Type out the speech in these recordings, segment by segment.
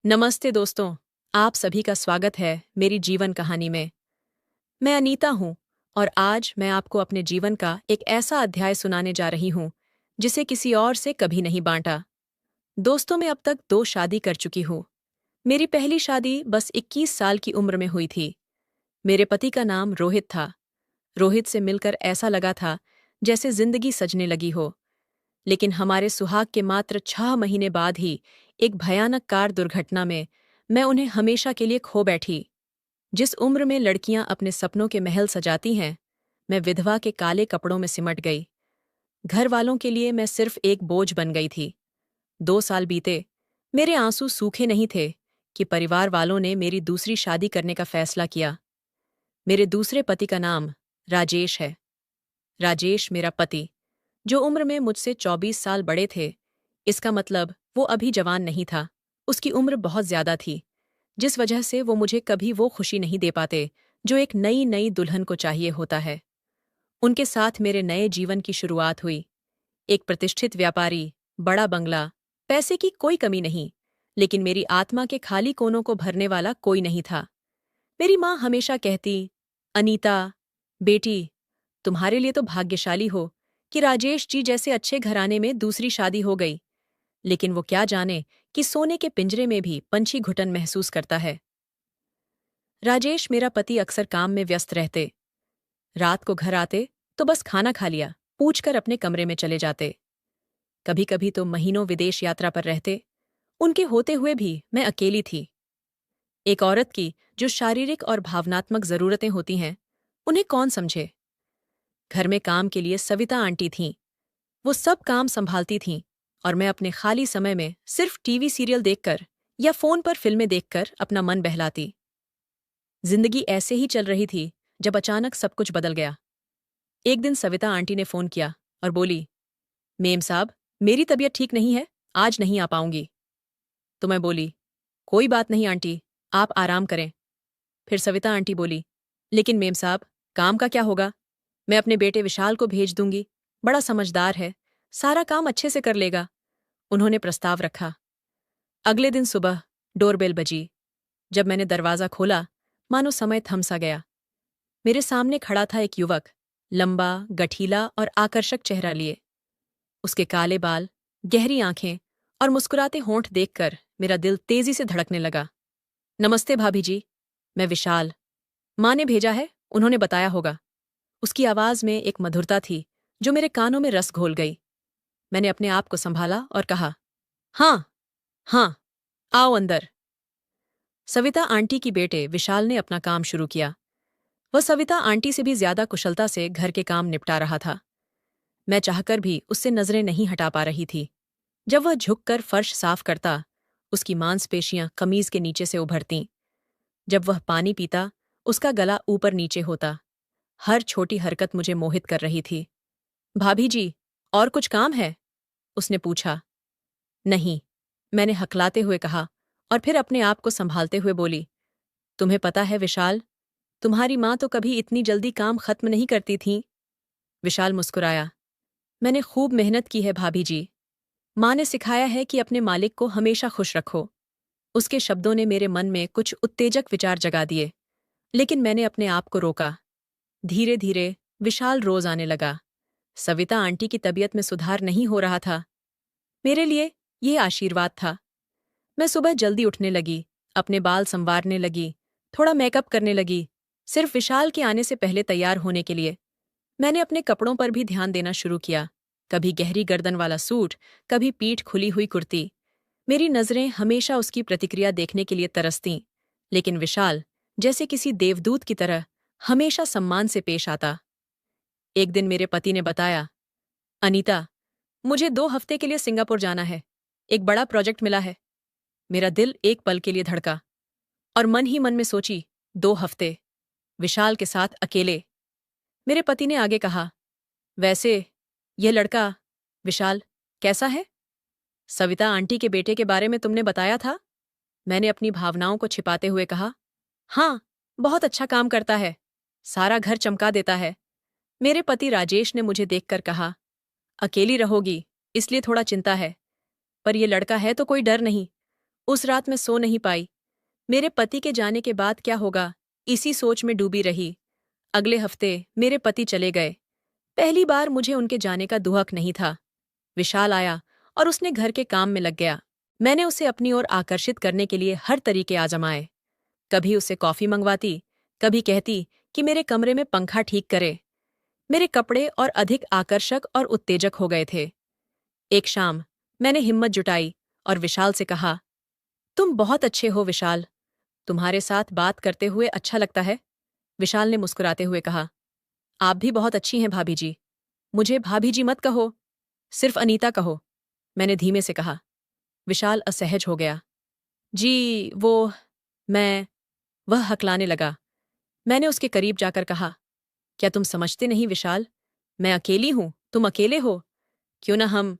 नमस्ते दोस्तों। आप सभी का स्वागत है मेरी जीवन कहानी में। मैं अनीता हूँ और आज मैं आपको अपने जीवन का एक ऐसा अध्याय सुनाने जा रही हूँ जिसे किसी और से कभी नहीं बांटा। दोस्तों, मैं अब तक 2 शादी कर चुकी हूँ। मेरी पहली शादी बस 21 साल की उम्र में हुई थी। मेरे पति का नाम रोहित था। रोहित से मिलकर ऐसा लगा था जैसे जिंदगी सजने लगी हो। लेकिन हमारे सुहाग के मात्र 6 महीने बाद ही एक भयानक कार दुर्घटना में मैं उन्हें हमेशा के लिए खो बैठी। जिस उम्र में लड़कियां अपने सपनों के महल सजाती हैं, मैं विधवा के काले कपड़ों में सिमट गई। घर वालों के लिए मैं सिर्फ एक बोझ बन गई थी। 2 साल बीते, मेरे आंसू सूखे नहीं थे कि परिवार वालों ने मेरी दूसरी शादी करने का फैसला किया। मेरे दूसरे पति का नाम राजेश है। राजेश मेरा पति, जो उम्र में मुझसे 24 साल बड़े थे। इसका मतलब वो अभी जवान नहीं था, उसकी उम्र बहुत ज्यादा थी, जिस वजह से वो मुझे कभी वो खुशी नहीं दे पाते जो एक नई नई दुल्हन को चाहिए होता है। उनके साथ मेरे नए जीवन की शुरुआत हुई। एक प्रतिष्ठित व्यापारी, बड़ा बंगला, पैसे की कोई कमी नहीं, लेकिन मेरी आत्मा के खाली कोनों को भरने वाला कोई नहीं था। मेरी माँ हमेशा कहती, अनीता बेटी, तुम्हारे लिए तो भाग्यशाली हो कि राजेश जी जैसे अच्छे घराने में दूसरी शादी हो गई। लेकिन वो क्या जाने कि सोने के पिंजरे में भी पंछी घुटन महसूस करता है। राजेश मेरा पति अक्सर काम में व्यस्त रहते। रात को घर आते तो बस खाना खा लिया पूछकर अपने कमरे में चले जाते। कभी कभी तो महीनों विदेश यात्रा पर रहते। उनके होते हुए भी मैं अकेली थी। एक औरत की जो शारीरिक और भावनात्मक जरूरतें होती हैं, उन्हें कौन समझे। घर में काम के लिए सविता आंटी थीं। वो सब काम संभालती थीं और मैं अपने खाली समय में सिर्फ टीवी सीरियल देखकर या फोन पर फिल्में देखकर अपना मन बहलाती। जिंदगी ऐसे ही चल रही थी जब अचानक सब कुछ बदल गया। एक दिन सविता आंटी ने फोन किया और बोली, मेम साहब, मेरी तबीयत ठीक नहीं है, आज नहीं आ पाऊंगी। तो मैं बोली, कोई बात नहीं आंटी, आप आराम करें। फिर सविता आंटी बोली, लेकिन मेम साहब, काम का क्या होगा? मैं अपने बेटे विशाल को भेज दूंगी, बड़ा समझदार है, सारा काम अच्छे से कर लेगा। उन्होंने प्रस्ताव रखा। अगले दिन सुबह डोरबेल बजी। जब मैंने दरवाजा खोला, मानो समय थम सा गया। मेरे सामने खड़ा था एक युवक, लंबा, गठीला और आकर्षक चेहरा लिए। उसके काले बाल, गहरी आंखें और मुस्कुराते होंठ देखकर मेरा दिल तेजी से धड़कने लगा। नमस्ते भाभी जी, मैं विशाल। माँ ने भेजा है, उन्होंने बताया होगा। उसकी आवाज में एक मधुरता थी जो मेरे कानों में रस घोल गई। मैंने अपने आप को संभाला और कहा, हाँ, हाँ, आओ अंदर। सविता आंटी की बेटे विशाल ने अपना काम शुरू किया। वह सविता आंटी से भी ज्यादा कुशलता से घर के काम निपटा रहा था। मैं चाहकर भी उससे नजरें नहीं हटा पा रही थी। जब वह झुककर फर्श साफ करता, उसकी मांसपेशियां कमीज के नीचे से उभरतीं। जब वह पानी पीता, उसका गला ऊपर नीचे होता। हर छोटी हरकत मुझे मोहित कर रही थी। भाभी जी, और कुछ काम है? उसने पूछा। नहीं, मैंने हकलाते हुए कहा और फिर अपने आप को संभालते हुए बोली, तुम्हें पता है विशाल, तुम्हारी माँ तो कभी इतनी जल्दी काम खत्म नहीं करती थीं। विशाल मुस्कुराया। मैंने खूब मेहनत की है भाभी जी। माँ ने सिखाया है कि अपने मालिक को हमेशा खुश रखो। उसके शब्दों ने मेरे मन में कुछ उत्तेजक विचार जगा दिए, लेकिन मैंने अपने आप को रोका। धीरे धीरे विशाल रोज आने लगा। सविता आंटी की तबीयत में सुधार नहीं हो रहा था। मेरे लिए ये आशीर्वाद था। मैं सुबह जल्दी उठने लगी, अपने बाल संवारने लगी, थोड़ा मेकअप करने लगी, सिर्फ विशाल के आने से पहले तैयार होने के लिए। मैंने अपने कपड़ों पर भी ध्यान देना शुरू किया। कभी गहरी गर्दन वाला सूट, कभी पीठ खुली हुई कुर्ती। मेरी नजरें हमेशा उसकी प्रतिक्रिया देखने के लिए तरसतीं, लेकिन विशाल, जैसे किसी देवदूत की तरह, हमेशा सम्मान से पेश आता। एक दिन मेरे पति ने बताया, अनीता, मुझे 2 हफ्ते के लिए सिंगापुर जाना है। एक बड़ा प्रोजेक्ट मिला है। मेरा दिल एक पल के लिए धड़का और मन ही मन में सोची, 2 हफ्ते, विशाल के साथ अकेले। मेरे पति ने आगे कहा, वैसे यह लड़का विशाल कैसा है? सविता आंटी के बेटे के बारे में तुमने बताया था। मैंने अपनी भावनाओं को छिपाते हुए कहा, हाँ, बहुत अच्छा काम करता है, सारा घर चमका देता है। मेरे पति राजेश ने मुझे देखकर कहा, अकेली रहोगी इसलिए थोड़ा चिंता है, पर यह लड़का है तो कोई डर नहीं। उस रात मैं सो नहीं पाई। मेरे पति के जाने के बाद क्या होगा, इसी सोच में डूबी रही। अगले हफ्ते मेरे पति चले गए। पहली बार मुझे उनके जाने का दुहक नहीं था। विशाल आया और उसने घर के काम में लग गया। मैंने उसे अपनी ओर आकर्षित करने के लिए हर तरीके आजमाए। कभी उसे कॉफी मंगवाती, कभी कहती कि मेरे कमरे में पंखा ठीक करे। मेरे कपड़े और अधिक आकर्षक और उत्तेजक हो गए थे। एक शाम मैंने हिम्मत जुटाई और विशाल से कहा, तुम बहुत अच्छे हो विशाल, तुम्हारे साथ बात करते हुए अच्छा लगता है। विशाल ने मुस्कुराते हुए कहा, आप भी बहुत अच्छी हैं भाभी जी। मुझे भाभी जी मत कहो, सिर्फ अनीता कहो। मैंने धीमे से कहा। विशाल असहज हो गया। जी वो, मैं, वह हकलाने लगा। मैंने उसके करीब जाकर कहा, क्या तुम समझते नहीं विशाल, मैं अकेली हूं, तुम अकेले हो। क्यों ना हम।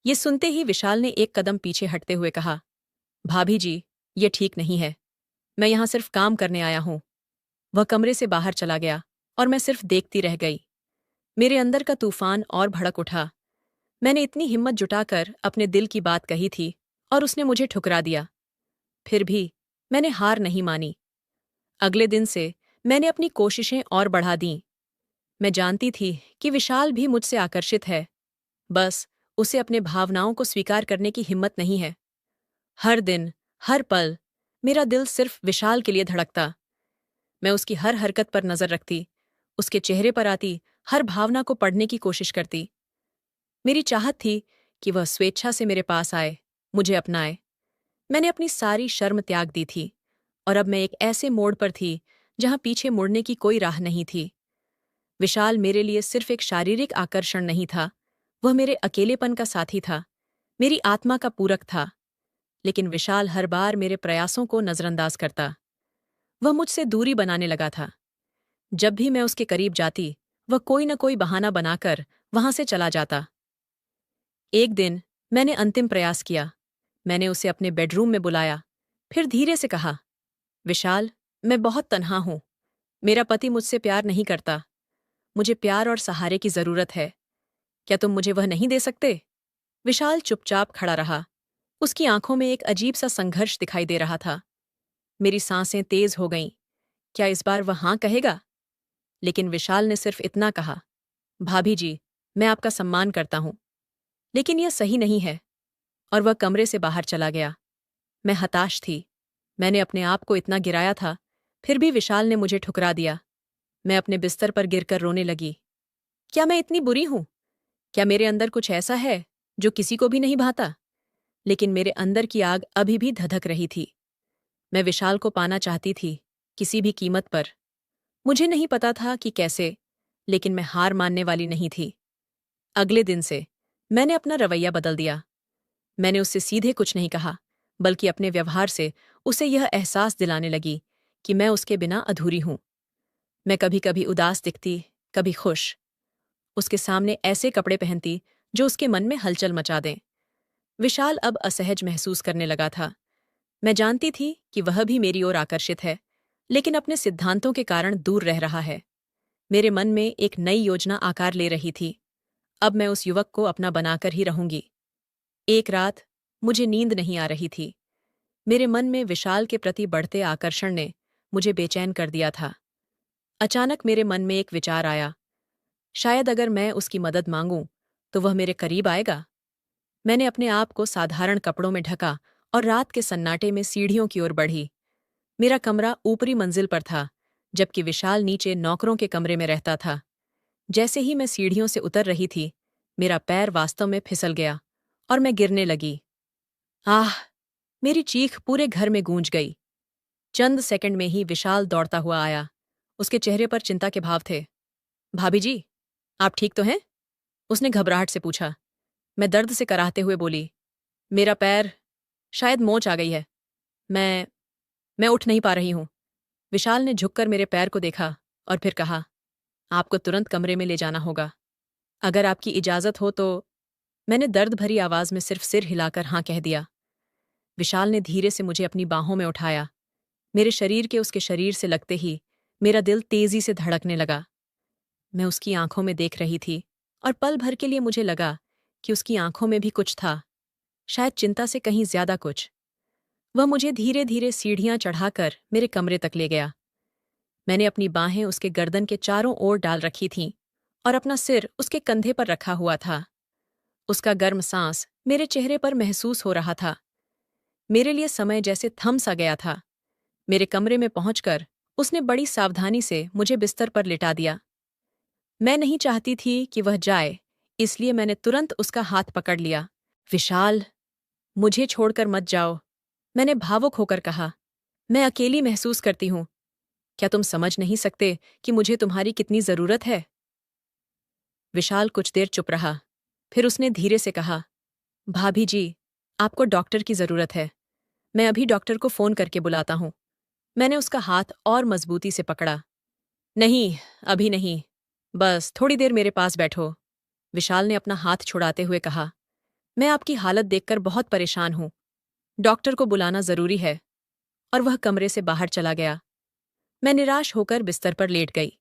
ये सुनते ही विशाल ने एक कदम पीछे हटते हुए कहा, भाभी जी, ये ठीक नहीं है। मैं यहां सिर्फ काम करने आया हूं। वह कमरे से बाहर चला गया और मैं सिर्फ देखती रह गई। मेरे अंदर का तूफान और भड़क उठा। मैंने इतनी हिम्मत जुटाकर अपने दिल की बात कही थी और उसने मुझे ठुकरा दिया। फिर भी मैंने हार नहीं मानी। अगले दिन से मैंने अपनी कोशिशें और बढ़ा दीं। मैं जानती थी कि विशाल भी मुझसे आकर्षित है, बस उसे अपने भावनाओं को स्वीकार करने की हिम्मत नहीं है। हर दिन, हर पल मेरा दिल सिर्फ विशाल के लिए धड़कता। मैं उसकी हर हरकत पर नजर रखती, उसके चेहरे पर आती हर भावना को पढ़ने की कोशिश करती। मेरी चाहत थी कि वह स्वेच्छा से मेरे पास आए, मुझे अपनाए। मैंने अपनी सारी शर्म त्याग दी थी और अब मैं एक ऐसे मोड़ पर थी जहां पीछे मुड़ने की कोई राह नहीं थी। विशाल मेरे लिए सिर्फ एक शारीरिक आकर्षण नहीं था, वह मेरे अकेलेपन का साथी था, मेरी आत्मा का पूरक था। लेकिन विशाल हर बार मेरे प्रयासों को नजरअंदाज करता। वह मुझसे दूरी बनाने लगा था। जब भी मैं उसके करीब जाती, वह कोई न कोई बहाना बनाकर वहां से चला जाता। एक दिन मैंने अंतिम प्रयास किया। मैंने उसे अपने बेडरूम में बुलाया, फिर धीरे से कहा, विशाल, मैं बहुत तन्हा हूं। मेरा पति मुझसे प्यार नहीं करता। मुझे प्यार और सहारे की जरूरत है। क्या तुम मुझे वह नहीं दे सकते? विशाल चुपचाप खड़ा रहा। उसकी आंखों में एक अजीब सा संघर्ष दिखाई दे रहा था। मेरी सांसें तेज हो गईं। क्या इस बार वह हाँ कहेगा? लेकिन विशाल ने सिर्फ इतना कहा, भाभी जी, मैं आपका सम्मान करता हूं, लेकिन यह सही नहीं है। और वह कमरे से बाहर चला गया। मैं हताश थी। मैंने अपने आप को इतना गिराया था, फिर भी विशाल ने मुझे ठुकरा दिया। मैं अपने बिस्तर पर गिरकर रोने लगी। क्या मैं इतनी बुरी हूं? क्या मेरे अंदर कुछ ऐसा है जो किसी को भी नहीं भाता? लेकिन मेरे अंदर की आग अभी भी धधक रही थी। मैं विशाल को पाना चाहती थी, किसी भी कीमत पर। मुझे नहीं पता था कि कैसे, लेकिन मैं हार मानने वाली नहीं थी। अगले दिन से मैंने अपना रवैया बदल दिया। मैंने उससे सीधे कुछ नहीं कहा, बल्कि अपने व्यवहार से उसे यह एहसास दिलाने लगी कि मैं उसके बिना अधूरी हूं। मैं कभी कभी उदास दिखती, कभी खुश। उसके सामने ऐसे कपड़े पहनती जो उसके मन में हलचल मचा दें। विशाल अब असहज महसूस करने लगा था। मैं जानती थी कि वह भी मेरी ओर आकर्षित है, लेकिन अपने सिद्धांतों के कारण दूर रह रहा है। मेरे मन में एक नई योजना आकार ले रही थी। अब मैं उस युवक को अपना बनाकर ही रहूंगी। एक रात मुझे नींद नहीं आ रही थी। मेरे मन में विशाल के प्रति बढ़ते आकर्षण ने मुझे बेचैन कर दिया था। अचानक मेरे मन में एक विचार आया, शायद अगर मैं उसकी मदद मांगूं तो वह मेरे करीब आएगा। मैंने अपने आप को साधारण कपड़ों में ढका और रात के सन्नाटे में सीढ़ियों की ओर बढ़ी। मेरा कमरा ऊपरी मंजिल पर था, जबकि विशाल नीचे नौकरों के कमरे में रहता था। जैसे ही मैं सीढ़ियों से उतर रही थी, मेरा पैर वास्तव में फिसल गया और मैं गिरने लगी। आह! मेरी चीख पूरे घर में गूंज गई। चंद सेकंड में ही विशाल दौड़ता हुआ आया। उसके चेहरे पर चिंता के भाव थे। भाभी जी, आप ठीक तो हैं? उसने घबराहट से पूछा। मैं दर्द से कराहते हुए बोली, मेरा पैर, शायद मोच आ गई है। मैं मैं उठ नहीं पा रही हूं। विशाल ने झुककर मेरे पैर को देखा और फिर कहा, आपको तुरंत कमरे में ले जाना होगा। अगर आपकी इजाजत हो तो। मैंने दर्द भरी आवाज में सिर्फ सिर हिलाकर हाँ कह दिया। विशाल ने धीरे से मुझे अपनी बाहों में उठाया। मेरे शरीर के उसके शरीर से लगते ही मेरा दिल तेजी से धड़कने लगा। मैं उसकी आंखों में देख रही थी और पल भर के लिए मुझे लगा कि उसकी आंखों में भी कुछ था, शायद चिंता से कहीं ज्यादा कुछ। वह मुझे धीरे धीरे सीढ़ियां चढ़ाकर मेरे कमरे तक ले गया। मैंने अपनी बाहें उसके गर्दन के चारों ओर डाल रखी थीं और अपना सिर उसके कंधे पर रखा हुआ था। उसका गर्म सांस मेरे चेहरे पर महसूस हो रहा था। मेरे लिए समय जैसे थम सा गया था। मेरे कमरे में पहुंचकर उसने बड़ी सावधानी से मुझे बिस्तर पर लिटा दिया। मैं नहीं चाहती थी कि वह जाए, इसलिए मैंने तुरंत उसका हाथ पकड़ लिया। विशाल, मुझे छोड़कर मत जाओ, मैंने भावुक होकर कहा। मैं अकेली महसूस करती हूं। क्या तुम समझ नहीं सकते कि मुझे तुम्हारी कितनी जरूरत है? विशाल कुछ देर चुप रहा। फिर उसने धीरे से कहा, भाभी जी, आपको डॉक्टर की जरूरत है। मैं अभी डॉक्टर को फोन करके बुलाता हूं। मैंने उसका हाथ और मजबूती से पकड़ा। नहीं, अभी नहीं। बस थोड़ी देर मेरे पास बैठो। विशाल ने अपना हाथ छुड़ाते हुए कहा। मैं आपकी हालत देखकर बहुत परेशान हूं। डॉक्टर को बुलाना जरूरी है। और वह कमरे से बाहर चला गया। मैं निराश होकर बिस्तर पर लेट गई।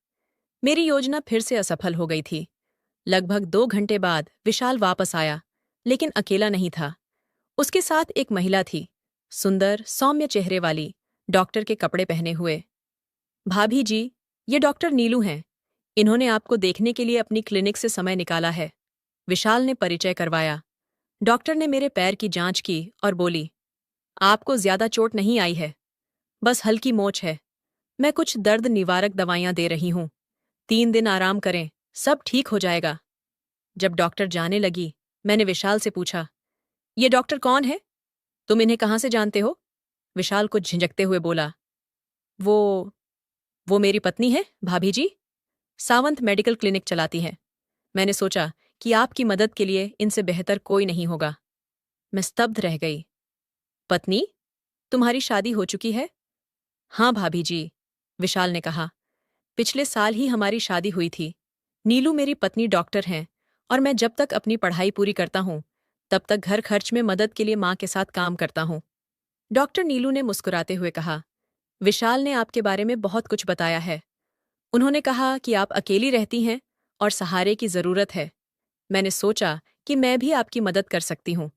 मेरी योजना फिर से असफल हो गई थी। लगभग 2 घंटे बाद विशाल वापस आया, लेकिन अकेला नहीं था। उसके साथ एक महिला थी, सुंदर सौम्य चेहरे वाली, डॉक्टर के कपड़े पहने हुए। भाभी जी, ये डॉक्टर नीलू हैं। इन्होंने आपको देखने के लिए अपनी क्लिनिक से समय निकाला है। विशाल ने परिचय करवाया। डॉक्टर ने मेरे पैर की जांच की और बोली, आपको ज्यादा चोट नहीं आई है, बस हल्की मोच है। मैं कुछ दर्द निवारक दवाइयां दे रही हूं। 3 दिन आराम करें, सब ठीक हो जाएगा। जब डॉक्टर जाने लगी, मैंने विशाल से पूछा, ये डॉक्टर कौन है? तुम इन्हें कहाँ से जानते हो? विशाल कुछ झिझकते हुए बोला, वो वो मेरी पत्नी है, भाभी जी। सावंत मेडिकल क्लिनिक चलाती हैं। मैंने सोचा कि आपकी मदद के लिए इनसे बेहतर कोई नहीं होगा। मैं स्तब्ध रह गई। पत्नी? तुम्हारी शादी हो चुकी है? हाँ भाभी जी, विशाल ने कहा। पिछले साल ही हमारी शादी हुई थी। नीलू मेरी पत्नी डॉक्टर हैं और मैं जब तक अपनी पढ़ाई पूरी करता हूँ, तब तक घर खर्च में मदद के लिए माँ के साथ काम करता हूँ। डॉक्टर नीलू ने मुस्कुराते हुए कहा, विशाल ने आपके बारे में बहुत कुछ बताया है। उन्होंने कहा कि आप अकेली रहती हैं और सहारे की जरूरत है। मैंने सोचा कि मैं भी आपकी मदद कर सकती हूँ।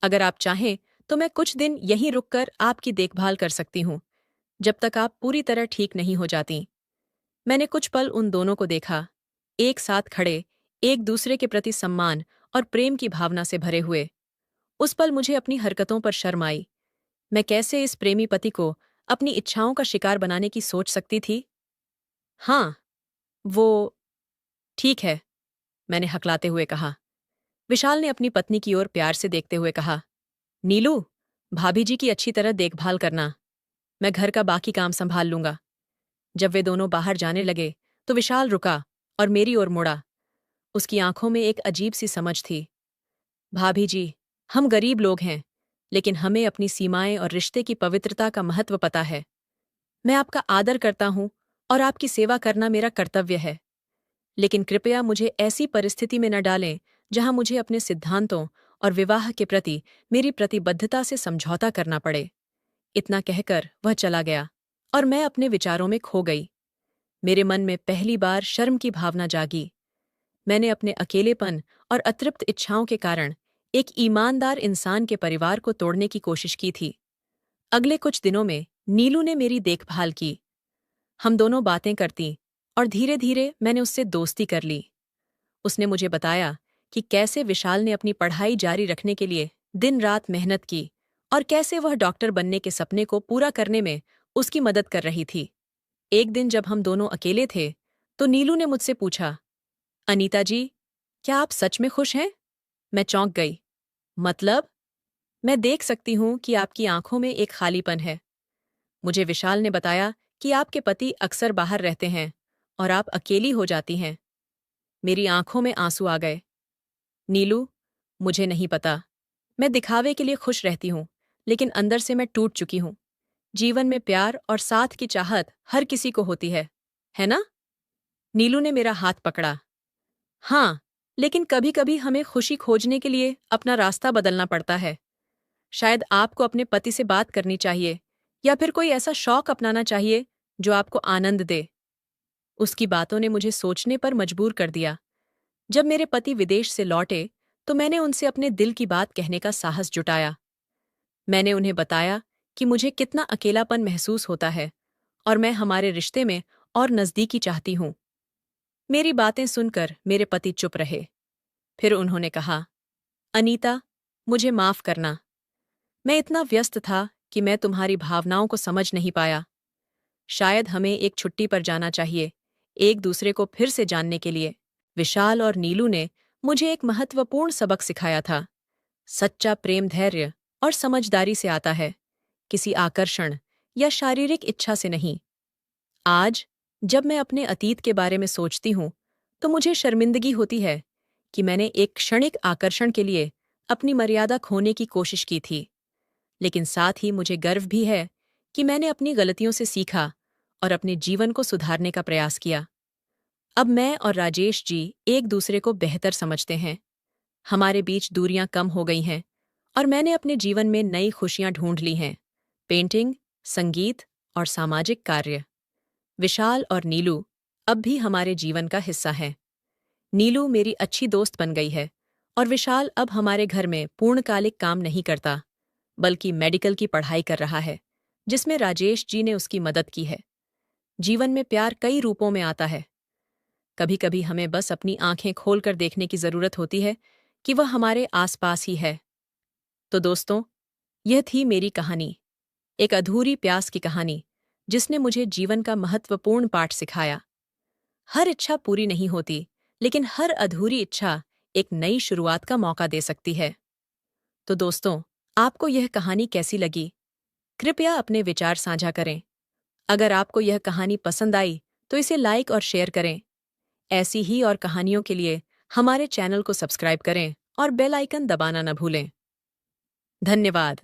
अगर आप चाहें तो मैं कुछ दिन यहीं रुककर आपकी देखभाल कर सकती हूँ, जब तक आप पूरी तरह ठीक नहीं हो जाती। मैंने कुछ पल उन दोनों को देखा, एक साथ खड़े, एक दूसरे के प्रति सम्मान और प्रेम की भावना से भरे हुए। उस पल मुझे अपनी हरकतों पर शर्म आई। मैं कैसे इस प्रेमी पति को अपनी इच्छाओं का शिकार बनाने की सोच सकती थी? हाँ, वो ठीक है, मैंने हकलाते हुए कहा। विशाल ने अपनी पत्नी की ओर प्यार से देखते हुए कहा, नीलू, भाभी जी की अच्छी तरह देखभाल करना। मैं घर का बाकी काम संभाल लूंगा। जब वे दोनों बाहर जाने लगे तो विशाल रुका और मेरी ओर मुड़ा। उसकी आंखों में एक अजीब सी समझ थी। भाभी जी, हम गरीब लोग हैं, लेकिन हमें अपनी सीमाएं और रिश्ते की पवित्रता का महत्व पता है। मैं आपका आदर करता हूं और आपकी सेवा करना मेरा कर्तव्य है। लेकिन कृपया मुझे ऐसी परिस्थिति में न डालें जहां मुझे अपने सिद्धांतों और विवाह के प्रति मेरी प्रतिबद्धता से समझौता करना पड़े। इतना कहकर वह चला गया और मैं अपने विचारों में खो गई। मेरे मन में पहली बार शर्म की भावना जागी। मैंने अपने अकेलेपन और अतृप्त इच्छाओं के कारण एक ईमानदार इंसान के परिवार को तोड़ने की कोशिश की थी। अगले कुछ दिनों में नीलू ने मेरी देखभाल की। हम दोनों बातें करती और धीरे धीरे मैंने उससे दोस्ती कर ली। उसने मुझे बताया कि कैसे विशाल ने अपनी पढ़ाई जारी रखने के लिए दिन रात मेहनत की और कैसे वह डॉक्टर बनने के सपने को पूरा करने में उसकी मदद कर रही थी। एक दिन जब हम दोनों अकेले थे, तो नीलू ने मुझसे पूछा, अनीता जी, क्या आप सच में खुश हैं? मैं चौंक गई। मतलब? मैं देख सकती हूं कि आपकी आंखों में एक खालीपन है। मुझे विशाल ने बताया कि आपके पति अक्सर बाहर रहते हैं और आप अकेली हो जाती हैं। मेरी आंखों में आंसू आ गए। नीलू, मुझे नहीं पता। मैं दिखावे के लिए खुश रहती हूँ, लेकिन अंदर से मैं टूट चुकी हूँ। जीवन में प्यार और साथ की चाहत हर किसी को होती है ना? नीलू ने मेरा हाथ पकड़ा। हाँ, लेकिन कभी कभी हमें खुशी खोजने के लिए अपना रास्ता बदलना पड़ता है। शायद आपको अपने पति से बात करनी चाहिए या फिर कोई ऐसा शौक अपनाना चाहिए जो आपको आनंद दे। उसकी बातों ने मुझे सोचने पर मजबूर कर दिया। जब मेरे पति विदेश से लौटे तो मैंने उनसे अपने दिल की बात कहने का साहस जुटाया। मैंने उन्हें बताया कि मुझे कितना अकेलापन महसूस होता है और मैं हमारे रिश्ते में और नज़दीकी चाहती हूँ। मेरी बातें सुनकर मेरे पति चुप रहे। फिर उन्होंने कहा, अनीता, मुझे माफ़ करना। मैं इतना व्यस्त था कि मैं तुम्हारी भावनाओं को समझ नहीं पाया। शायद हमें एक छुट्टी पर जाना चाहिए, एक दूसरे को फिर से जानने के लिए। विशाल और नीलू ने मुझे एक महत्वपूर्ण सबक सिखाया था। सच्चा प्रेम धैर्य और समझदारी से आता है, किसी आकर्षण या शारीरिक इच्छा से नहीं। आज जब मैं अपने अतीत के बारे में सोचती हूँ, तो मुझे शर्मिंदगी होती है कि मैंने एक क्षणिक आकर्षण के लिए अपनी मर्यादा खोने की कोशिश की थी। लेकिन साथ ही मुझे गर्व भी है कि मैंने अपनी गलतियों से सीखा और अपने जीवन को सुधारने का प्रयास किया। अब मैं और राजेश जी एक दूसरे को बेहतर समझते हैं। हमारे बीच दूरियां कम हो गई हैं और मैंने अपने जीवन में नई खुशियां ढूंढ ली हैं। पेंटिंग, संगीत और सामाजिक कार्य। विशाल और नीलू अब भी हमारे जीवन का हिस्सा हैं। नीलू मेरी अच्छी दोस्त बन गई है और विशाल अब हमारे घर में पूर्णकालिक काम नहीं करता, बल्कि मेडिकल की पढ़ाई कर रहा है, जिसमें राजेश जी ने उसकी मदद की है। जीवन में प्यार कई रूपों में आता है। कभी कभी हमें बस अपनी आंखें खोलकर देखने की जरूरत होती है कि वह हमारे आसपास ही है। तो दोस्तों, यह थी मेरी कहानी, एक अधूरी प्यास की कहानी, जिसने मुझे जीवन का महत्वपूर्ण पाठ सिखाया। हर इच्छा पूरी नहीं होती, लेकिन हर अधूरी इच्छा एक नई शुरुआत का मौका दे सकती है। तो दोस्तों, आपको यह कहानी कैसी लगी? कृपया अपने विचार साझा करें। अगर आपको यह कहानी पसंद आई, तो इसे लाइक और शेयर करें। ऐसी ही और कहानियों के लिए हमारे चैनल को सब्सक्राइब करें और बेल आइकन दबाना न भूलें। धन्यवाद।